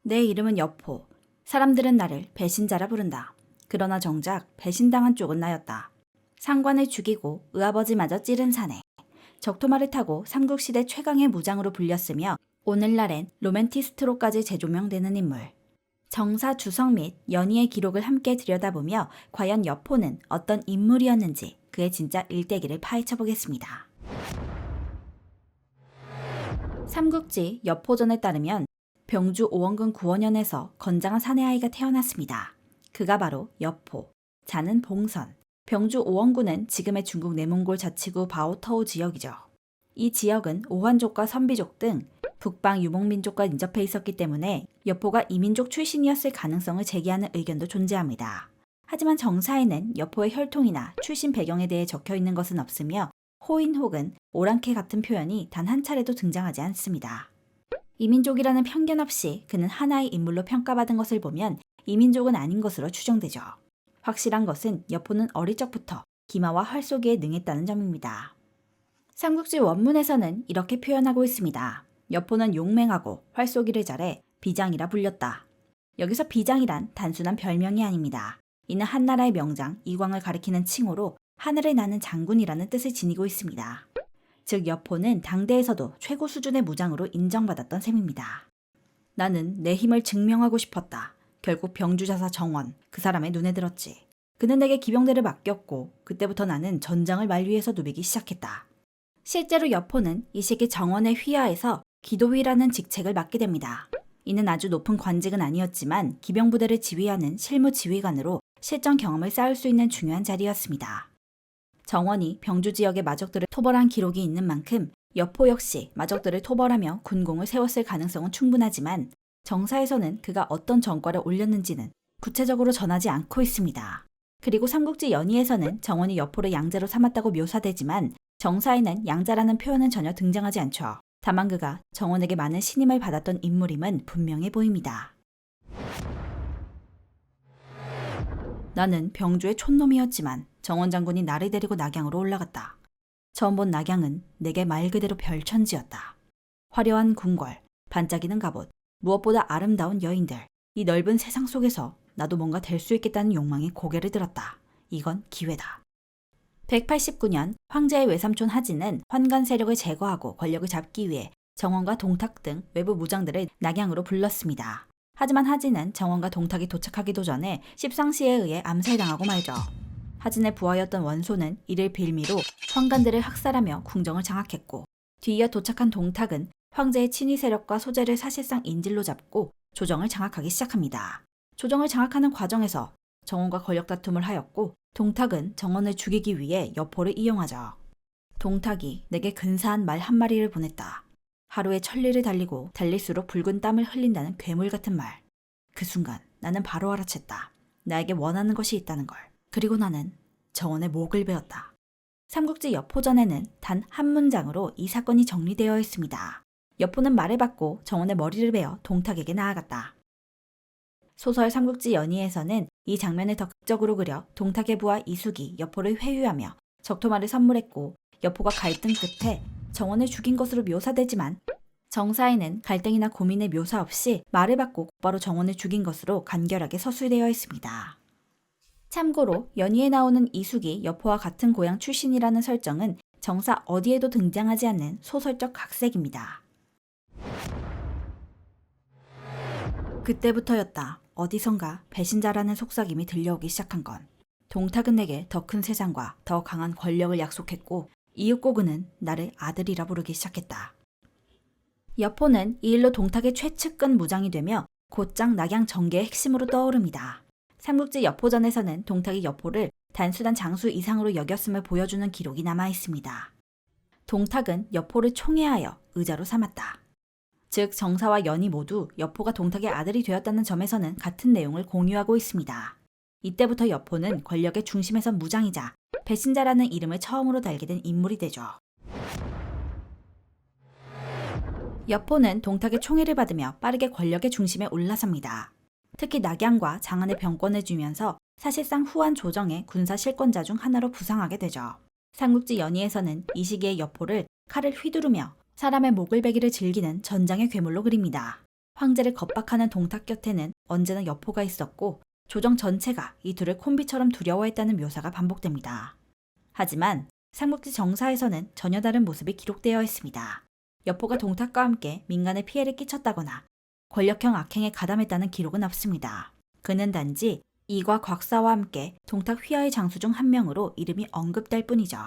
내 이름은 여포. 사람들은 나를 배신자라 부른다. 그러나 정작 배신당한 쪽은 나였다. 상관을 죽이고 의아버지마저 찌른 사내. 적토마를 타고 삼국시대 최강의 무장으로 불렸으며 오늘날엔 로맨티스트로까지 재조명되는 인물. 정사 주성 및 연희의 기록을 함께 들여다보며 과연 여포는 어떤 인물이었는지 그의 진짜 일대기를 파헤쳐보겠습니다. 삼국지 여포전에 따르면 병주 5원군 9원년에서 건장한 사내아이가 태어났습니다. 그가 바로 여포, 자는 봉선. 병주 5원군은 지금의 중국 내몽골 자치구 바오터우 지역이죠. 이 지역은 오한족과 선비족 등 북방 유목민족과 인접해 있었기 때문에 여포가 이민족 출신이었을 가능성을 제기하는 의견도 존재합니다. 하지만 정사에는 여포의 혈통이나 출신 배경에 대해 적혀 있는 것은 없으며 호인 혹은 오랑캐 같은 표현이 단 한 차례도 등장하지 않습니다. 이민족이라는 편견 없이 그는 하나의 인물로 평가받은 것을 보면 이민족은 아닌 것으로 추정되죠. 확실한 것은 여포는 어릴 적부터 기마와 활쏘기에 능했다는 점입니다. 삼국지 원문에서는 이렇게 표현하고 있습니다. 여포는 용맹하고 활쏘기를 잘해 비장이라 불렸다. 여기서 비장이란 단순한 별명이 아닙니다. 이는 한나라의 명장 이광을 가리키는 칭호로 하늘을 나는 장군이라는 뜻을 지니고 있습니다. 즉 여포는 당대에서도 최고 수준의 무장으로 인정받았던 셈입니다. 나는 내 힘을 증명하고 싶었다. 결국 병주자사 정원, 그 사람의 눈에 들었지. 그는 내게 기병대를 맡겼고 그때부터 나는 전장을 만류해서 누비기 시작했다. 실제로 여포는 이 시기 정원의 휘하에서 기도위라는 직책을 맡게 됩니다. 이는 아주 높은 관직은 아니었지만 기병부대를 지휘하는 실무 지휘관으로 실전 경험을 쌓을 수 있는 중요한 자리였습니다. 정원이 병주 지역의 마적들을 토벌한 기록이 있는 만큼 여포 역시 마적들을 토벌하며 군공을 세웠을 가능성은 충분하지만 정사에서는 그가 어떤 전과를 올렸는지는 구체적으로 전하지 않고 있습니다. 그리고 삼국지 연희에서는 정원이 여포를 양자로 삼았다고 묘사되지만 정사에는 양자라는 표현은 전혀 등장하지 않죠. 다만 그가 정원에게 많은 신임을 받았던 인물임은 분명해 보입니다. 나는 병주의 촌놈이었지만 정원 장군이 나를 데리고 낙양으로 올라갔다. 처음 본 낙양은 내게 말 그대로 별천지였다. 화려한 궁궐, 반짝이는 갑옷, 무엇보다 아름다운 여인들. 이 넓은 세상 속에서 나도 뭔가 될 수 있겠다는 욕망에 고개를 들었다. 이건 기회다. 189년 황제의 외삼촌 하진은 환관 세력을 제거하고 권력을 잡기 위해 정원과 동탁 등 외부 무장들을 낙양으로 불렀습니다. 하지만 하진은 정원과 동탁이 도착하기도 전에 십상시에 의해 암살당하고 말죠. 하진의 부하였던 원소는 이를 빌미로 환관들을 학살하며 궁정을 장악했고 뒤이어 도착한 동탁은 황제의 친위 세력과 소재를 사실상 인질로 잡고 조정을 장악하기 시작합니다. 조정을 장악하는 과정에서 정원과 권력 다툼을 하였고 동탁은 정원을 죽이기 위해 여포를 이용하죠. 동탁이 내게 근사한 말 한마리를 보냈다. 하루에 1000리를 달리고 달릴수록 붉은 땀을 흘린다는 괴물 같은 말. 그 순간 나는 바로 알아챘다. 나에게 원하는 것이 있다는 걸. 그리고 나는 정원의 목을 베었다. 삼국지 여포전에는 단 한 문장으로 이 사건이 정리되어 있습니다. 여포는 말을 받고 정원의 머리를 베어 동탁에게 나아갔다. 소설 삼국지 연희에서는 이 장면을 더 극적으로 그려 동탁의 부하 이숙이 여포를 회유하며 적토마를 선물했고 여포가 갈등 끝에 정원을 죽인 것으로 묘사되지만 정사에는 갈등이나 고민의 묘사 없이 말을 받고 곧바로 정원을 죽인 것으로 간결하게 서술되어 있습니다. 참고로 연희에 나오는 이숙이 여포와 같은 고향 출신이라는 설정은 정사 어디에도 등장하지 않는 소설적 각색입니다. 그때부터였다. 어디선가 배신자라는 속삭임이 들려오기 시작한 건. 동탁은 내게 더 큰 세상과 더 강한 권력을 약속했고 이윽고 그는 나를 아들이라 부르기 시작했다. 여포는 이 일로 동탁의 최측근 무장이 되며 곧장 낙양 정계의 핵심으로 떠오릅니다. 삼국지 여포전에서는 동탁이 여포를 단순한 장수 이상으로 여겼음을 보여주는 기록이 남아있습니다. 동탁은 여포를 총애하여 의자로 삼았다. 즉 정사와 연희 모두 여포가 동탁의 아들이 되었다는 점에서는 같은 내용을 공유하고 있습니다. 이때부터 여포는 권력의 중심에 선 무장이자 배신자라는 이름을 처음으로 달게 된 인물이 되죠. 여포는 동탁의 총애를 받으며 빠르게 권력의 중심에 올라섭니다. 특히 낙양과 장안의 병권을 주면서 사실상 후한 조정의 군사 실권자 중 하나로 부상하게 되죠. 삼국지 연희에서는 이 시기의 여포를 칼을 휘두르며 사람의 목을 베기를 즐기는 전장의 괴물로 그립니다. 황제를 겁박하는 동탁 곁에는 언제나 여포가 있었고 조정 전체가 이 둘을 콤비처럼 두려워했다는 묘사가 반복됩니다. 하지만 삼국지 정사에서는 전혀 다른 모습이 기록되어 있습니다. 여포가 동탁과 함께 민간에 피해를 끼쳤다거나 권력형 악행에 가담했다는 기록은 없습니다. 그는 단지 이과 곽사와 함께 동탁 휘하의 장수 중 한 명으로 이름이 언급될 뿐이죠.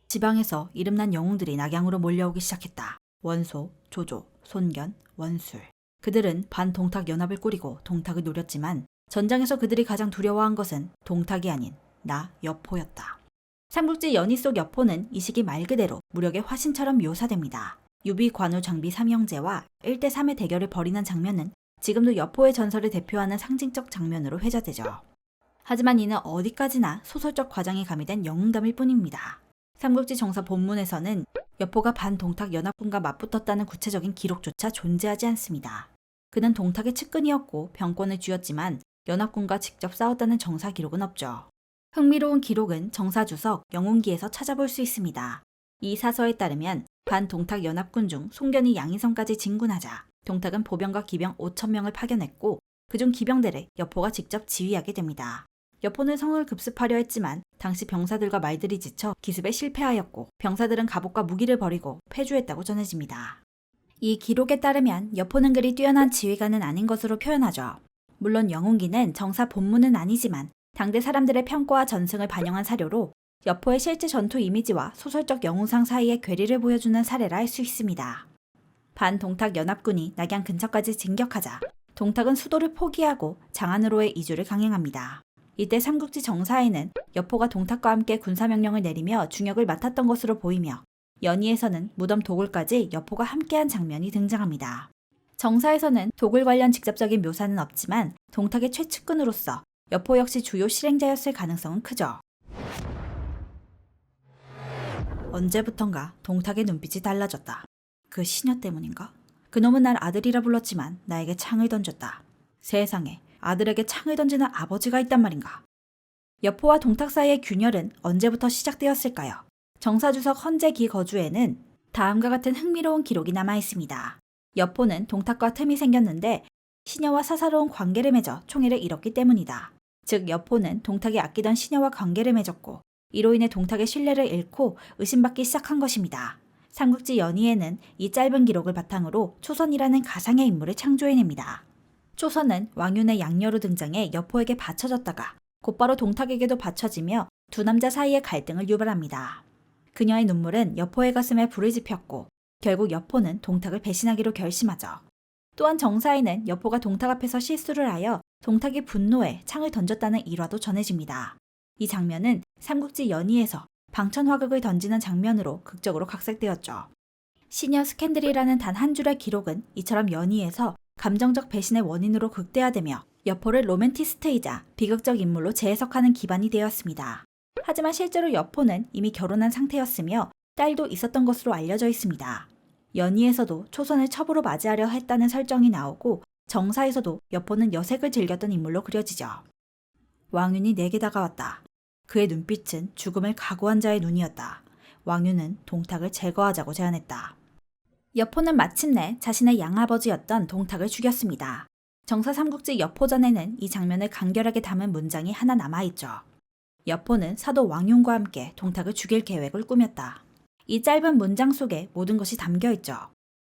지방에서 이름난 영웅들이 낙양으로 몰려오기 시작했다. 원소, 조조, 손견, 원술. 그들은 반동탁 연합을 꾸리고 동탁을 노렸지만 전장에서 그들이 가장 두려워한 것은 동탁이 아닌 나 여포였다. 삼국지 연희 속 여포는 이 시기 말 그대로 무력의 화신처럼 묘사됩니다. 유비, 관우, 장비 삼형제와 1대3의 대결을 벌이는 장면은 지금도 여포의 전설을 대표하는 상징적 장면으로 회자되죠. 하지만 이는 어디까지나 소설적 과장이 가미된 영웅담일 뿐입니다. 삼국지 정사 본문에서는 여포가 반동탁 연합군과 맞붙었다는 구체적인 기록조차 존재하지 않습니다. 그는 동탁의 측근이었고 병권을 쥐었지만 연합군과 직접 싸웠다는 정사 기록은 없죠. 흥미로운 기록은 정사주석 영웅기에서 찾아볼 수 있습니다. 이 사서에 따르면 반동탁 연합군 중 송견이 양인성까지 진군하자 동탁은 보병과 기병 5,000명을 파견했고 그중 기병대를 여포가 직접 지휘하게 됩니다. 여포는 성을 급습하려 했지만 당시 병사들과 말들이 지쳐 기습에 실패하였고 병사들은 갑옷과 무기를 버리고 패주했다고 전해집니다. 이 기록에 따르면 여포는 그리 뛰어난 지휘관은 아닌 것으로 표현하죠. 물론 영웅기는 정사 본문은 아니지만 당대 사람들의 평가와 전승을 반영한 사료로 여포의 실제 전투 이미지와 소설적 영웅상 사이의 괴리를 보여주는 사례라 할 수 있습니다. 반동탁 연합군이 낙양 근처까지 진격하자 동탁은 수도를 포기하고 장안으로의 이주를 강행합니다. 이때 삼국지 정사에는 여포가 동탁과 함께 군사명령을 내리며 중역을 맡았던 것으로 보이며 연희에서는 무덤 도굴까지 여포가 함께한 장면이 등장합니다. 정사에서는 도굴 관련 직접적인 묘사는 없지만 동탁의 최측근으로서 여포 역시 주요 실행자였을 가능성은 크죠. 언제부턴가 동탁의 눈빛이 달라졌다. 그 시녀 때문인가? 그놈은 날 아들이라 불렀지만 나에게 창을 던졌다. 세상에 아들에게 창을 던지는 아버지가 있단 말인가? 여포와 동탁 사이의 균열은 언제부터 시작되었을까요? 정사주석 헌재기 거주에는 다음과 같은 흥미로운 기록이 남아 있습니다. 여포는 동탁과 틈이 생겼는데 시녀와 사사로운 관계를 맺어 총애를 잃었기 때문이다. 즉 여포는 동탁이 아끼던 시녀와 관계를 맺었고 이로 인해 동탁의 신뢰를 잃고 의심받기 시작한 것입니다. 삼국지 연희에는 이 짧은 기록을 바탕으로 초선이라는 가상의 인물을 창조해냅니다. 초선은 왕윤의 양녀로 등장해 여포에게 바쳐졌다가 곧바로 동탁에게도 바쳐지며 두 남자 사이의 갈등을 유발합니다. 그녀의 눈물은 여포의 가슴에 불을 지폈고 결국 여포는 동탁을 배신하기로 결심하죠. 또한 정사에는 여포가 동탁 앞에서 실수를 하여 동탁이 분노해 창을 던졌다는 일화도 전해집니다. 이 장면은 삼국지 연희에서 방천화극을 던지는 장면으로 극적으로 각색되었죠. 시녀 스캔들이라는 단 한 줄의 기록은 이처럼 연희에서 감정적 배신의 원인으로 극대화되며 여포를 로맨티스트이자 비극적 인물로 재해석하는 기반이 되었습니다. 하지만 실제로 여포는 이미 결혼한 상태였으며 딸도 있었던 것으로 알려져 있습니다. 연희에서도 초선을 첩으로 맞이하려 했다는 설정이 나오고 정사에서도 여포는 여색을 즐겼던 인물로 그려지죠. 왕윤이 내게 다가왔다. 그의 눈빛은 죽음을 각오한 자의 눈이었다. 왕윤은 동탁을 제거하자고 제안했다. 여포는 마침내 자신의 양아버지였던 동탁을 죽였습니다. 정사 삼국지 여포전에는 이 장면을 간결하게 담은 문장이 하나 남아있죠. 여포는 사도 왕윤과 함께 동탁을 죽일 계획을 꾸몄다. 이 짧은 문장 속에 모든 것이 담겨있죠.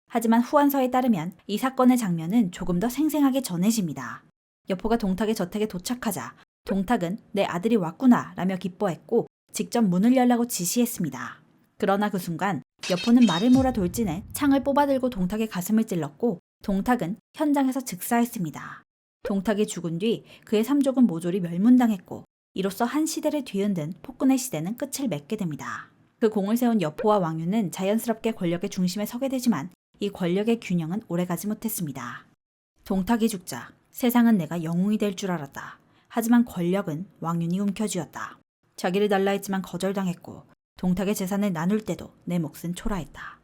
하지만 후한서에 따르면 이 사건의 장면은 조금 더 생생하게 전해집니다. 여포가 동탁의 저택에 도착하자 동탁은 내 아들이 왔구나 라며 기뻐했고 직접 문을 열라고 지시했습니다. 그러나 그 순간 여포는 말을 몰아 돌진해 창을 뽑아들고 동탁의 가슴을 찔렀고 동탁은 현장에서 즉사했습니다. 동탁이 죽은 뒤 그의 삼족은 모조리 멸문당했고 이로써 한 시대를 뒤흔든 폭군의 시대는 끝을 맺게 됩니다. 그 공을 세운 여포와 왕윤은 자연스럽게 권력의 중심에 서게 되지만 이 권력의 균형은 오래가지 못했습니다. 동탁이 죽자 세상은 내가 영웅이 될 줄 알았다. 하지만 권력은 왕윤이 움켜쥐었다. 자기를 달라 했지만 거절당했고 동탁의 재산을 나눌 때도 내 몫은 초라했다.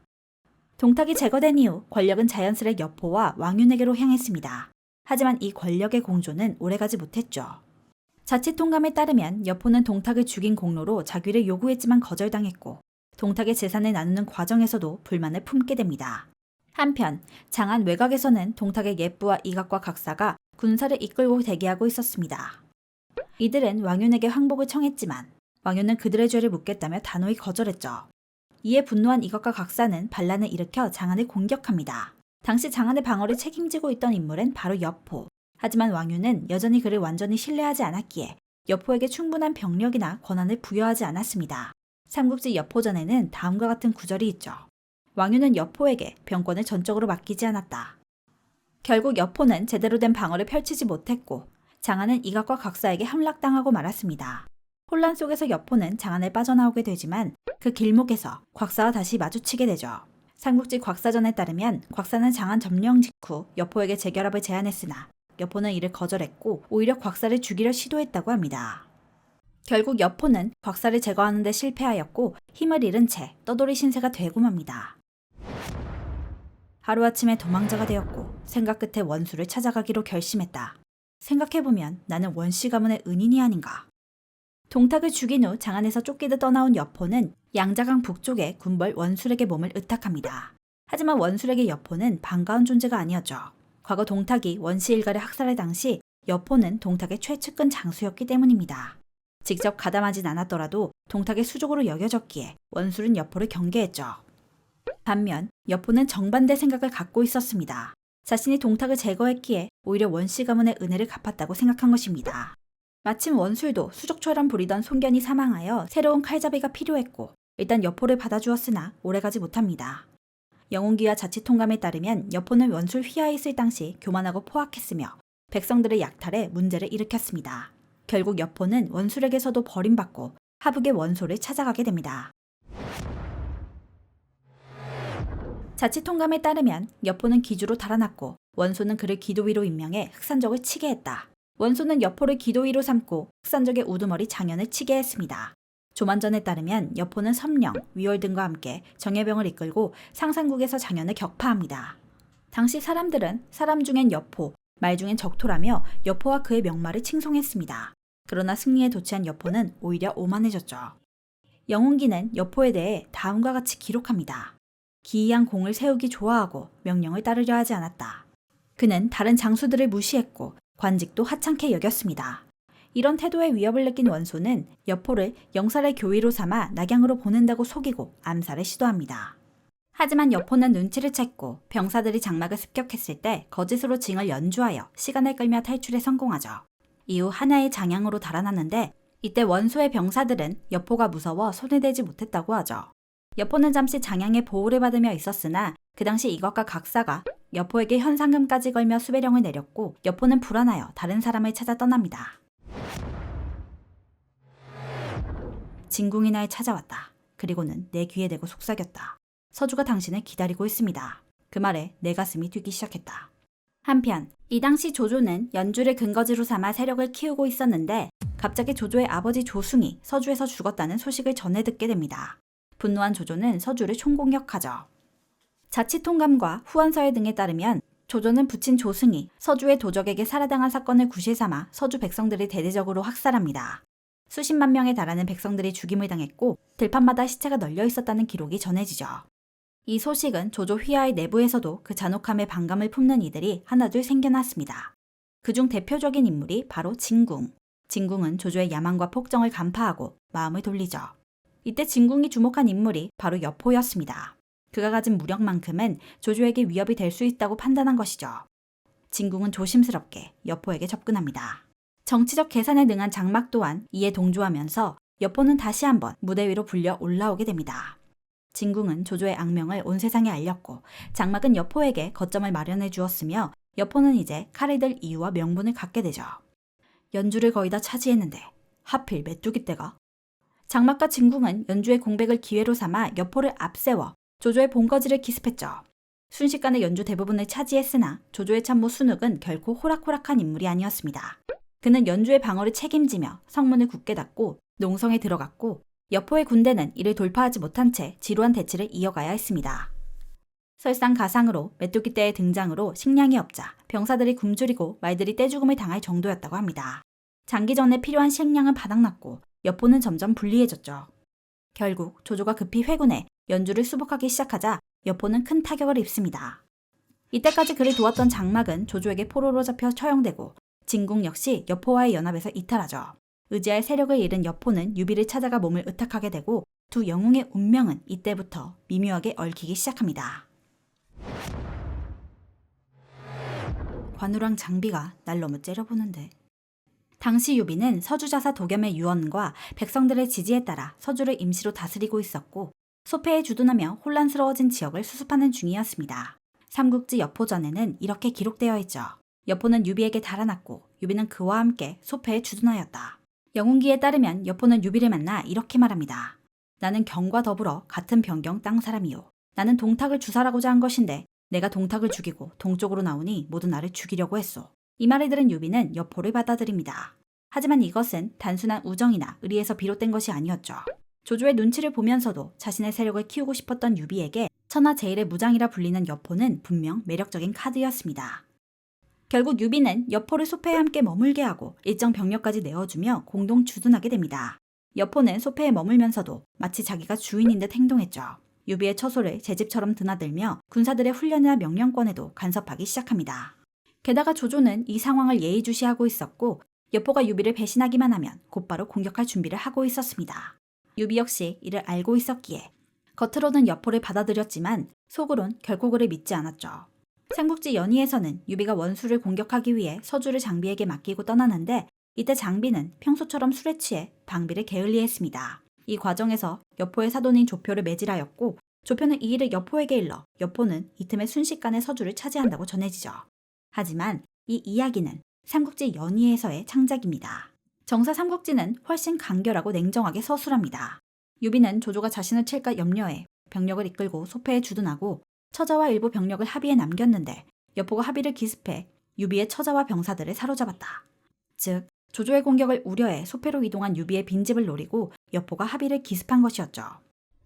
동탁이 제거된 이후 권력은 자연스레 여포와 왕윤에게로 향했습니다. 하지만 이 권력의 공조는 오래가지 못했죠. 자치통감에 따르면 여포는 동탁을 죽인 공로로 자귀를 요구했지만 거절당했고 동탁의 재산을 나누는 과정에서도 불만을 품게 됩니다. 한편 장안 외곽에서는 동탁의 예부와 이각과 각사가 군사를 이끌고 대기하고 있었습니다. 이들은 왕윤에게 항복을 청했지만 왕윤은 그들의 죄를 묻겠다며 단호히 거절했죠. 이에 분노한 이각과 각사는 반란을 일으켜 장안을 공격합니다. 당시 장안의 방어를 책임지고 있던 인물은 바로 여포. 하지만 왕윤은 여전히 그를 완전히 신뢰하지 않았기에 여포에게 충분한 병력이나 권한을 부여하지 않았습니다. 삼국지 여포전에는 다음과 같은 구절이 있죠. 왕윤은 여포에게 병권을 전적으로 맡기지 않았다. 결국 여포는 제대로 된 방어를 펼치지 못했고 장안은 이각과 각사에게 함락당하고 말았습니다. 혼란 속에서 여포는 장안을 빠져나오게 되지만 그 길목에서 곽사와 다시 마주치게 되죠. 삼국지 곽사전에 따르면 곽사는 장안 점령 직후 여포에게 재결합을 제안했으나 여포는 이를 거절했고 오히려 곽사를 죽이려 시도했다고 합니다. 결국 여포는 곽사를 제거하는 데 실패하였고 힘을 잃은 채 떠돌이 신세가 되고 맙니다. 하루아침에 도망자가 되었고 생각 끝에 원수를 찾아가기로 결심했다. 생각해보면 나는 원씨 가문의 은인이 아닌가. 동탁을 죽인 후 장안에서 쫓기듯 떠나온 여포는 양자강 북쪽의 군벌 원술에게 몸을 의탁합니다. 하지만 원술에게 여포는 반가운 존재가 아니었죠. 과거 동탁이 원씨 일가를 학살할 당시 여포는 동탁의 최측근 장수였기 때문입니다. 직접 가담하진 않았더라도 동탁의 수족으로 여겨졌기에 원술은 여포를 경계했죠. 반면 여포는 정반대 생각을 갖고 있었습니다. 자신이 동탁을 제거했기에 오히려 원씨 가문의 은혜를 갚았다고 생각한 것입니다. 마침 원술도 수족처럼 부리던 손견이 사망하여 새로운 칼잡이가 필요했고 일단 여포를 받아주었으나 오래가지 못합니다. 영웅기와 자치통감에 따르면 여포는 원술 휘하에 있을 당시 교만하고 포악했으며 백성들의 약탈에 문제를 일으켰습니다. 결국 여포는 원술에게서도 버림받고 하북의 원소를 찾아가게 됩니다. 자치통감에 따르면 여포는 기주로 달아났고 원소는 그를 기도위로 임명해 흑산적을 치게 했다. 원소는 여포를 기도위로 삼고 흑산적의 우두머리 장현을 치게 했습니다. 조만전에 따르면 여포는 섬령, 위월 등과 함께 정예병을 이끌고 상산국에서 장현을 격파합니다. 당시 사람들은 사람 중엔 여포, 말 중엔 적토라며 여포와 그의 명마를 칭송했습니다. 그러나 승리에 도취한 여포는 오히려 오만해졌죠. 영웅기는 여포에 대해 다음과 같이 기록합니다. 기이한 공을 세우기 좋아하고 명령을 따르려 하지 않았다. 그는 다른 장수들을 무시했고 관직도 하찮게 여겼습니다. 이런 태도에 위협을 느낀 원소는 여포를 영살의 교위로 삼아 낙양으로 보낸다고 속이고 암살을 시도합니다. 하지만 여포는 눈치를 챘고 병사들이 장막을 습격했을 때 거짓으로 징을 연주하여 시간을 끌며 탈출에 성공하죠. 이후 하나의 장양으로 달아났는데 이때 원소의 병사들은 여포가 무서워 손에 대지 못했다고 하죠. 여포는 잠시 장양의 보호를 받으며 있었으나 그 당시 이것과 각사가 여포에게 현상금까지 걸며 수배령을 내렸고 여포는 불안하여 다른 사람을 찾아 떠납니다. 진궁이 날 찾아왔다. 그리고는 내 귀에 대고 속삭였다. 서주가 당신을 기다리고 있습니다. 그 말에 내 가슴이 뛰기 시작했다. 한편 이 당시 조조는 연주를 근거지로 삼아 세력을 키우고 있었는데 갑자기 조조의 아버지 조승이 서주에서 죽었다는 소식을 전해 듣게 됩니다. 분노한 조조는 서주를 총공격하죠. 자치통감과 후원서회 등에 따르면 조조는 부친 조승이 서주의 도적에게 살해당한 사건을 구실삼아 서주 백성들을 대대적으로 학살합니다. 수십만 명에 달하는 백성들이 죽임을 당했고 들판마다 시체가 널려 있었다는 기록이 전해지죠. 이 소식은 조조 휘하의 내부에서도 그 잔혹함에 반감을 품는 이들이 하나둘 생겨났습니다. 그중 대표적인 인물이 바로 진궁. 진궁은 조조의 야망과 폭정을 간파하고 마음을 돌리죠. 이때 진궁이 주목한 인물이 바로 여포였습니다. 그가 가진 무력만큼은 조조에게 위협이 될 수 있다고 판단한 것이죠. 진궁은 조심스럽게 여포에게 접근합니다. 정치적 계산에 능한 장막 또한 이에 동조하면서 여포는 다시 한번 무대 위로 불려 올라오게 됩니다. 진궁은 조조의 악명을 온 세상에 알렸고 장막은 여포에게 거점을 마련해 주었으며 여포는 이제 칼을 들 이유와 명분을 갖게 되죠. 연주를 거의 다 차지했는데 하필 메뚜기 떼가? 장막과 진궁은 연주의 공백을 기회로 삼아 여포를 앞세워 조조의 본거지를 기습했죠. 순식간에 연주 대부분을 차지했으나 조조의 참모 순욱은 결코 호락호락한 인물이 아니었습니다. 그는 연주의 방어를 책임지며 성문을 굳게 닫고 농성에 들어갔고 여포의 군대는 이를 돌파하지 못한 채 지루한 대치를 이어가야 했습니다. 설상가상으로 메뚜기 떼의 등장으로 식량이 없자 병사들이 굶주리고 말들이 떼죽음을 당할 정도였다고 합니다. 장기전에 필요한 식량은 바닥났고 여포는 점점 불리해졌죠. 결국 조조가 급히 회군해 연주를 수복하기 시작하자 여포는 큰 타격을 입습니다. 이때까지 그를 도왔던 장막은 조조에게 포로로 잡혀 처형되고 진궁 역시 여포와의 연합에서 이탈하죠. 의지할 세력을 잃은 여포는 유비를 찾아가 몸을 의탁하게 되고 두 영웅의 운명은 이때부터 미묘하게 얽히기 시작합니다. 관우랑 장비가 날 너무 째려보는데. 당시 유비는 서주자사 도겸의 유언과 백성들의 지지에 따라 서주를 임시로 다스리고 있었고 소패에 주둔하며 혼란스러워진 지역을 수습하는 중이었습니다. 삼국지 여포전에는 이렇게 기록되어 있죠. 여포는 유비에게 달아났고 유비는 그와 함께 소패에 주둔하였다. 영웅기에 따르면 여포는 유비를 만나 이렇게 말합니다. 나는 경과 더불어 같은 변경 땅 사람이요. 나는 동탁을 주살하고자 한 것인데 내가 동탁을 죽이고 동쪽으로 나오니 모두 나를 죽이려고 했소. 이 말을 들은 유비는 여포를 받아들입니다. 하지만 이것은 단순한 우정이나 의리에서 비롯된 것이 아니었죠. 조조의 눈치를 보면서도 자신의 세력을 키우고 싶었던 유비에게 천하 제일의 무장이라 불리는 여포는 분명 매력적인 카드였습니다. 결국 유비는 여포를 소패에 함께 머물게 하고 일정 병력까지 내어주며 공동 주둔하게 됩니다. 여포는 소패에 머물면서도 마치 자기가 주인인 듯 행동했죠. 유비의 처소를 제 집처럼 드나들며 군사들의 훈련이나 명령권에도 간섭하기 시작합니다. 게다가 조조는 이 상황을 예의주시하고 있었고 여포가 유비를 배신하기만 하면 곧바로 공격할 준비를 하고 있었습니다. 유비 역시 이를 알고 있었기에 겉으로는 여포를 받아들였지만 속으론 결코 그를 믿지 않았죠. 삼국지 연의에서는 유비가 원수를 공격하기 위해 서주를 장비에게 맡기고 떠나는데 이때 장비는 평소처럼 술에 취해 방비를 게을리했습니다. 이 과정에서 여포의 사돈인 조표를 매질하였고 조표는 이 일을 여포에게 일러 여포는 이 틈에 순식간에 서주를 차지한다고 전해지죠. 하지만 이 이야기는 삼국지 연의에서의 창작입니다. 정사 삼국지는 훨씬 간결하고 냉정하게 서술합니다. 유비는 조조가 자신을 칠까 염려해 병력을 이끌고 소패에 주둔하고 처자와 일부 병력을 합의에 남겼는데 여포가 합의를 기습해 유비의 처자와 병사들을 사로잡았다. 즉 조조의 공격을 우려해 소패로 이동한 유비의 빈집을 노리고 여포가 합의를 기습한 것이었죠.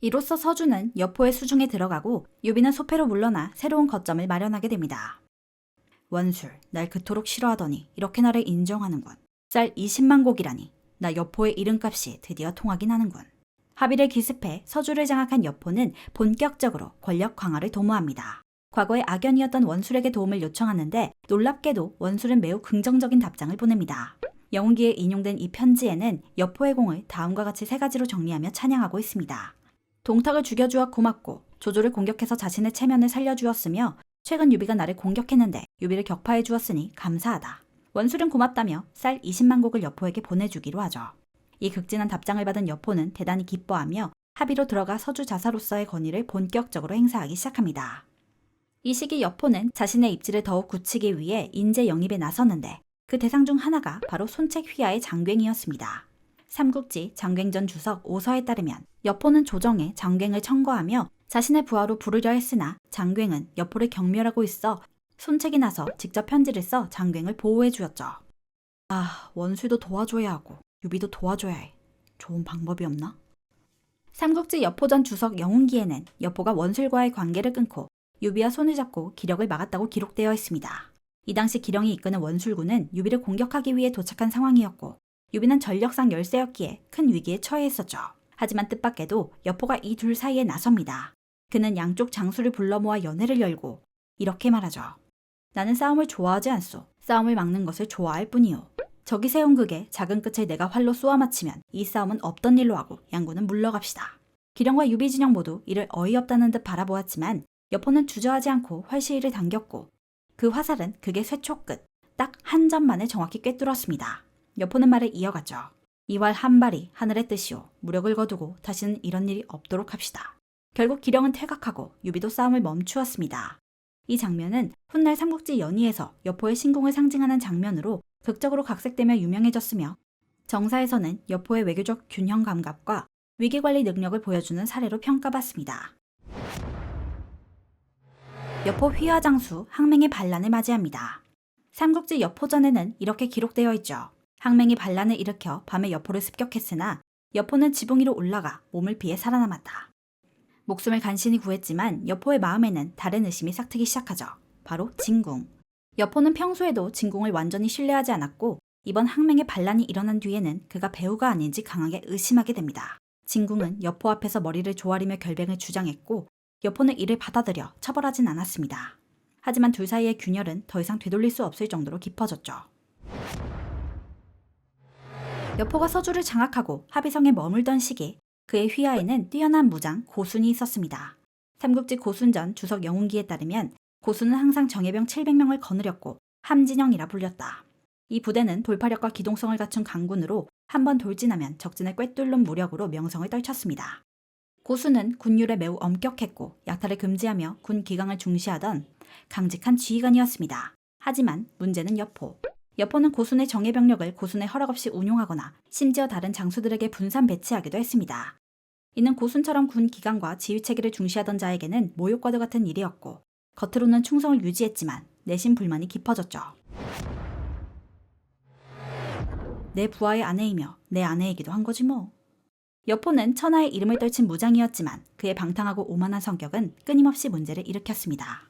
이로써 서주는 여포의 수중에 들어가고 유비는 소패로 물러나 새로운 거점을 마련하게 됩니다. 원술, 날 그토록 싫어하더니 이렇게 나를 인정하는군. 쌀 20만 곡이라니 나 여포의 이름값이 드디어 통하긴 하는군. 합의를 기습해 서주를 장악한 여포는 본격적으로 권력 강화를 도모합니다. 과거에 악연이었던 원술에게 도움을 요청하는데 놀랍게도 원술은 매우 긍정적인 답장을 보냅니다. 영웅기에 인용된 이 편지에는 여포의 공을 다음과 같이 3가지로 정리하며 찬양하고 있습니다. 동탁을 죽여주어 고맙고 조조를 공격해서 자신의 체면을 살려주었으며 최근 유비가 나를 공격했는데 유비를 격파해 주었으니 감사하다. 원술은 고맙다며 쌀 20만 곡을 여포에게 보내주기로 하죠. 이 극진한 답장을 받은 여포는 대단히 기뻐하며 합의로 들어가 서주 자사로서의 권위를 본격적으로 행사하기 시작합니다. 이 시기 여포는 자신의 입지를 더욱 굳히기 위해 인재 영입에 나섰는데 그 대상 중 하나가 바로 손책 휘하의 장괭이었습니다. 삼국지 장괭전 주석 5서에 따르면 여포는 조정에 장괭을 청거하며 자신의 부하로 부르려 했으나 장괭은 여포를 경멸하고 있어 손책이 나서 직접 편지를 써 장괭을 보호해 주었죠. 아, 원술도 도와줘야 하고 유비도 도와줘야 해. 좋은 방법이 없나? 삼국지 여포전 주석 영웅기에는 여포가 원술과의 관계를 끊고 유비와 손을 잡고 기력을 막았다고 기록되어 있습니다. 이 당시 기령이 이끄는 원술군은 유비를 공격하기 위해 도착한 상황이었고 유비는 전력상 열세였기에 큰 위기에 처해 있었죠. 하지만 뜻밖에도 여포가 이 둘 사이에 나섭니다. 그는 양쪽 장수를 불러 모아 연회를 열고 이렇게 말하죠. 나는 싸움을 좋아하지 않소. 싸움을 막는 것을 좋아할 뿐이오. 적이 세운 극에 작은 끝을 내가 활로 쏘아 맞히면 이 싸움은 없던 일로 하고 양군은 물러갑시다. 기령과 유비 진영 모두 이를 어이없다는 듯 바라보았지만 여포는 주저하지 않고 활시위를 당겼고 그 화살은 극의 쇠촉 끝 딱 한 점만을 정확히 꿰뚫었습니다. 여포는 말을 이어갔죠. 이 활 한 발이 하늘의 뜻이오. 무력을 거두고 다시는 이런 일이 없도록 합시다. 결국 기령은 퇴각하고 유비도 싸움을 멈추었습니다. 이 장면은 훗날 삼국지 연의에서 여포의 신공을 상징하는 장면으로 극적으로 각색되며 유명해졌으며 정사에서는 여포의 외교적 균형 감각과 위기관리 능력을 보여주는 사례로 평가받습니다. 여포 휘하장수 항맹의 반란을 맞이합니다. 삼국지 여포전에는 이렇게 기록되어 있죠. 항맹이 반란을 일으켜 밤에 여포를 습격했으나 여포는 지붕 위로 올라가 몸을 피해 살아남았다. 목숨을 간신히 구했지만 여포의 마음에는 다른 의심이 싹트기 시작하죠. 바로 진궁. 여포는 평소에도 진궁을 완전히 신뢰하지 않았고 이번 항맹의 반란이 일어난 뒤에는 그가 배우가 아닌지 강하게 의심하게 됩니다. 진궁은 여포 앞에서 머리를 조아리며 결백을 주장했고 여포는 이를 받아들여 처벌하진 않았습니다. 하지만 둘 사이의 균열은 더 이상 되돌릴 수 없을 정도로 깊어졌죠. 여포가 서주를 장악하고 합의성에 머물던 시기 그의 휘하에는 뛰어난 무장 고순이 있었습니다. 삼국지 고순전 주석 영웅기에 따르면 고순은 항상 정예병 700명을 거느렸고 함진영이라 불렸다. 이 부대는 돌파력과 기동성을 갖춘 강군으로 한번 돌진하면 적진을 꿰뚫는 무력으로 명성을 떨쳤습니다. 고순은 군율에 매우 엄격했고 약탈을 금지하며 군 기강을 중시하던 강직한 지휘관이었습니다. 하지만 문제는 여포. 여포는 고순의 정예병력을 고순의 허락 없이 운용하거나 심지어 다른 장수들에게 분산 배치하기도 했습니다. 이는 고순처럼 군 기강과 지휘체계를 중시하던 자에게는 모욕과도 같은 일이었고 겉으로는 충성을 유지했지만 내심 불만이 깊어졌죠. 내 부하의 아내이며 내 아내이기도 한 거지 뭐. 여포는 천하의 이름을 떨친 무장이었지만 그의 방탕하고 오만한 성격은 끊임없이 문제를 일으켰습니다.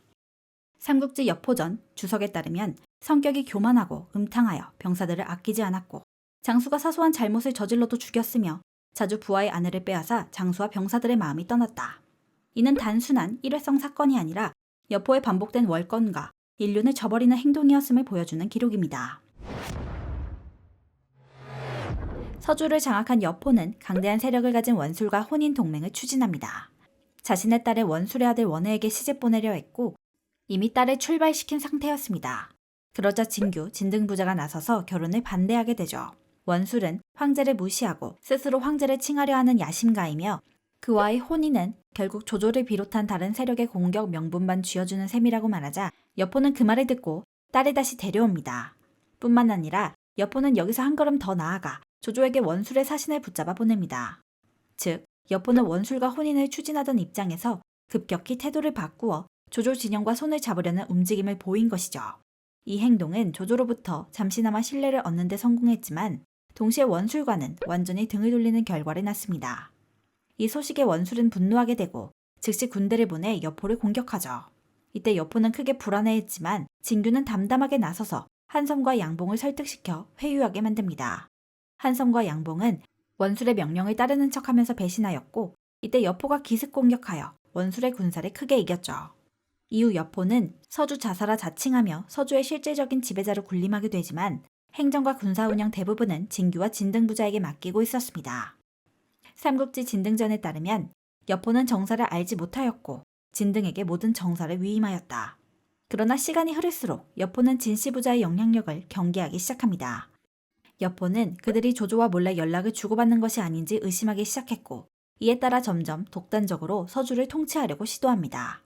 삼국지 여포전 주석에 따르면 성격이 교만하고 음탕하여 병사들을 아끼지 않았고 장수가 사소한 잘못을 저질러도 죽였으며 자주 부하의 아내를 빼앗아 장수와 병사들의 마음이 떠났다. 이는 단순한 일회성 사건이 아니라 여포의 반복된 월권과 인륜을 저버리는 행동이었음을 보여주는 기록입니다. 서주를 장악한 여포는 강대한 세력을 가진 원술과 혼인 동맹을 추진합니다. 자신의 딸을 원술의 아들 원해에게 시집 보내려 했고 이미 딸을 출발시킨 상태였습니다. 그러자 진규, 진등부자가 나서서 결혼을 반대하게 되죠. 원술은 황제를 무시하고 스스로 황제를 칭하려 하는 야심가이며 그와의 혼인은 결국 조조를 비롯한 다른 세력의 공격 명분만 쥐어주는 셈이라고 말하자 여포는 그 말을 듣고 딸을 다시 데려옵니다. 뿐만 아니라 여포는 여기서 한 걸음 더 나아가 조조에게 원술의 사신을 붙잡아 보냅니다. 즉, 여포는 원술과 혼인을 추진하던 입장에서 급격히 태도를 바꾸어 조조 진영과 손을 잡으려는 움직임을 보인 것이죠. 이 행동은 조조로부터 잠시나마 신뢰를 얻는 데 성공했지만 동시에 원술과는 완전히 등을 돌리는 결과를 낳습니다. 이 소식에 원술은 분노하게 되고 즉시 군대를 보내 여포를 공격하죠. 이때 여포는 크게 불안해했지만 진규는 담담하게 나서서 한섬과 양봉을 설득시켜 회유하게 만듭니다. 한섬과 양봉은 원술의 명령을 따르는 척하면서 배신하였고 이때 여포가 기습 공격하여 원술의 군사를 크게 이겼죠. 이후 여포는 서주 자사라 자칭하며 서주의 실질적인 지배자로 군림하게 되지만 행정과 군사 운영 대부분은 진규와 진등부자에게 맡기고 있었습니다. 삼국지 진등전에 따르면 여포는 정사를 알지 못하였고 진등에게 모든 정사를 위임하였다. 그러나 시간이 흐를수록 여포는 진씨부자의 영향력을 경계하기 시작합니다. 여포는 그들이 조조와 몰래 연락을 주고받는 것이 아닌지 의심하기 시작했고 이에 따라 점점 독단적으로 서주를 통치하려고 시도합니다.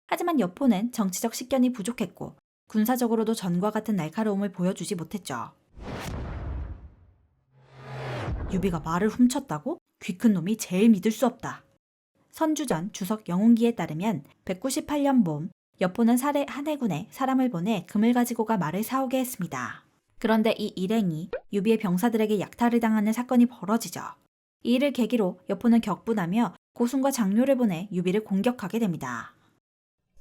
하지만 여포는 정치적 식견이 부족했고 군사적으로도 전과 같은 날카로움을 보여주지 못했죠. 유비가 말을 훔쳤다고? 귀 큰 놈이 제일 믿을 수 없다. 선주전 주석 영웅기에 따르면 198년 봄 여포는 사례 한 해군에 사람을 보내 금을 가지고 가 말을 사오게 했습니다. 그런데 이 일행이 유비의 병사들에게 약탈을 당하는 사건이 벌어지죠. 이 일을 계기로 여포는 격분하며 고순과 장료를 보내 유비를 공격하게 됩니다.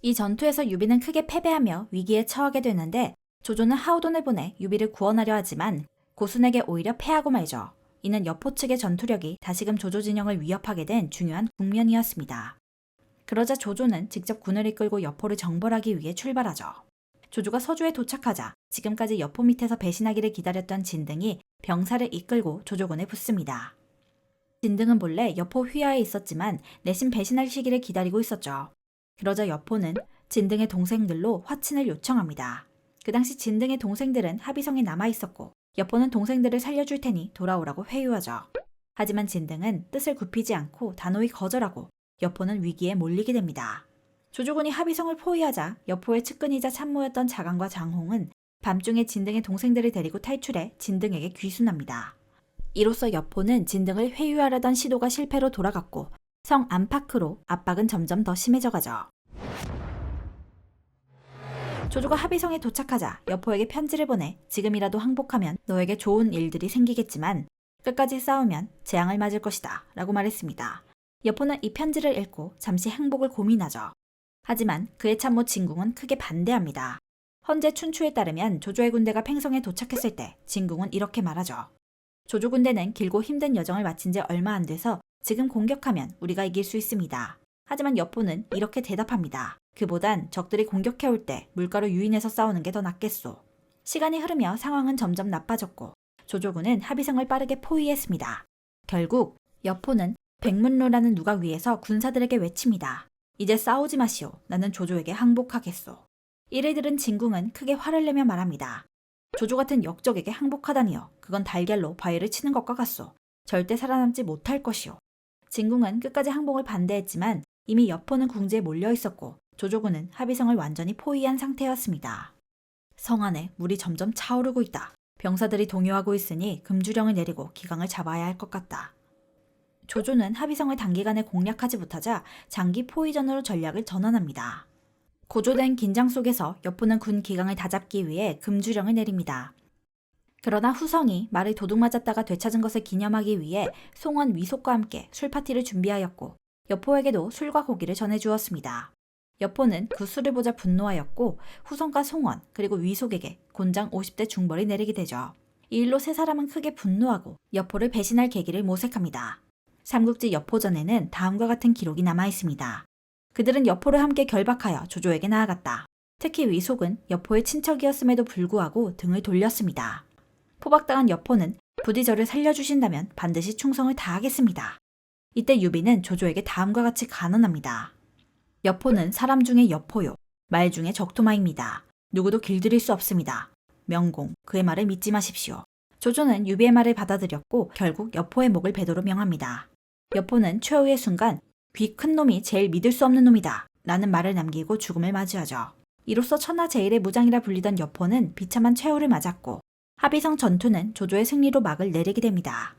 이 전투에서 유비는 크게 패배하며 위기에 처하게 되는데 조조는 하우돈을 보내 유비를 구원하려 하지만 고순에게 오히려 패하고 말죠. 이는 여포 측의 전투력이 다시금 조조 진영을 위협하게 된 중요한 국면이었습니다. 그러자 조조는 직접 군을 이끌고 여포를 정벌하기 위해 출발하죠. 조조가 서주에 도착하자 지금까지 여포 밑에서 배신하기를 기다렸던 진등이 병사를 이끌고 조조군에 붙습니다. 진등은 본래 여포 휘하에 있었지만 내심 배신할 시기를 기다리고 있었죠. 그러자 여포는 진등의 동생들로 화친을 요청합니다. 그 당시 진등의 동생들은 합의성에 남아있었고 여포는 동생들을 살려줄 테니 돌아오라고 회유하죠. 하지만 진등은 뜻을 굽히지 않고 단호히 거절하고 여포는 위기에 몰리게 됩니다. 조조군이 합의성을 포위하자 여포의 측근이자 참모였던 자강과 장홍은 밤중에 진등의 동생들을 데리고 탈출해 진등에게 귀순합니다. 이로써 여포는 진등을 회유하려던 시도가 실패로 돌아갔고 성 안팎으로 압박은 점점 더 심해져 가죠. 조조가 합의성에 도착하자 여포에게 편지를 보내 지금이라도 항복하면 너에게 좋은 일들이 생기겠지만 끝까지 싸우면 재앙을 맞을 것이다 라고 말했습니다. 여포는 이 편지를 읽고 잠시 항복을 고민하죠. 하지만 그의 참모 진궁은 크게 반대합니다. 헌재 춘추에 따르면 조조의 군대가 팽성에 도착했을 때 진궁은 이렇게 말하죠. 조조 군대는 길고 힘든 여정을 마친 지 얼마 안 돼서 지금 공격하면 우리가 이길 수 있습니다. 하지만 여포는 이렇게 대답합니다. 그보단 적들이 공격해올 때 물가로 유인해서 싸우는 게 더 낫겠소. 시간이 흐르며 상황은 점점 나빠졌고 조조군은 합의성을 빠르게 포위했습니다. 결국 여포는 백문로라는 누가 위에서 군사들에게 외칩니다. 이제 싸우지 마시오. 나는 조조에게 항복하겠소. 이를 들은 진궁은 크게 화를 내며 말합니다. 조조 같은 역적에게 항복하다니요. 그건 달걀로 바위를 치는 것과 같소. 절대 살아남지 못할 것이오. 진궁은 끝까지 항복을 반대했지만 이미 여포는 궁지에 몰려 있었고 조조군은 합의성을 완전히 포위한 상태였습니다. 성 안에 물이 점점 차오르고 있다. 병사들이 동요하고 있으니 금주령을 내리고 기강을 잡아야 할 것 같다. 조조는 합의성을 단기간에 공략하지 못하자 장기 포위전으로 전략을 전환합니다. 고조된 긴장 속에서 여포는 군 기강을 다잡기 위해 금주령을 내립니다. 그러나 후성이 말을 도둑 맞았다가 되찾은 것을 기념하기 위해 송원 위속과 함께 술파티를 준비하였고 여포에게도 술과 고기를 전해주었습니다. 여포는 그 술을 보자 분노하였고 후성과 송원 그리고 위속에게 곤장 50대 중벌이 내리게 되죠. 이 일로 세 사람은 크게 분노하고 여포를 배신할 계기를 모색합니다. 삼국지 여포전에는 다음과 같은 기록이 남아있습니다. 그들은 여포를 함께 결박하여 조조에게 나아갔다. 특히 위속은 여포의 친척이었음에도 불구하고 등을 돌렸습니다. 포박당한 여포는 부디 저를 살려주신다면 반드시 충성을 다하겠습니다. 이때 유비는 조조에게 다음과 같이 간언합니다. 여포는 사람 중에 여포요. 말 중에 적토마입니다. 누구도 길들일 수 없습니다. 명공, 그의 말을 믿지 마십시오. 조조는 유비의 말을 받아들였고 결국 여포의 목을 베도록 명합니다. 여포는 최후의 순간 귀 큰 놈이 제일 믿을 수 없는 놈이다 라는 말을 남기고 죽음을 맞이하죠. 이로써 천하 제일의 무장이라 불리던 여포는 비참한 최후를 맞았고 합의성 전투는 조조의 승리로 막을 내리게 됩니다.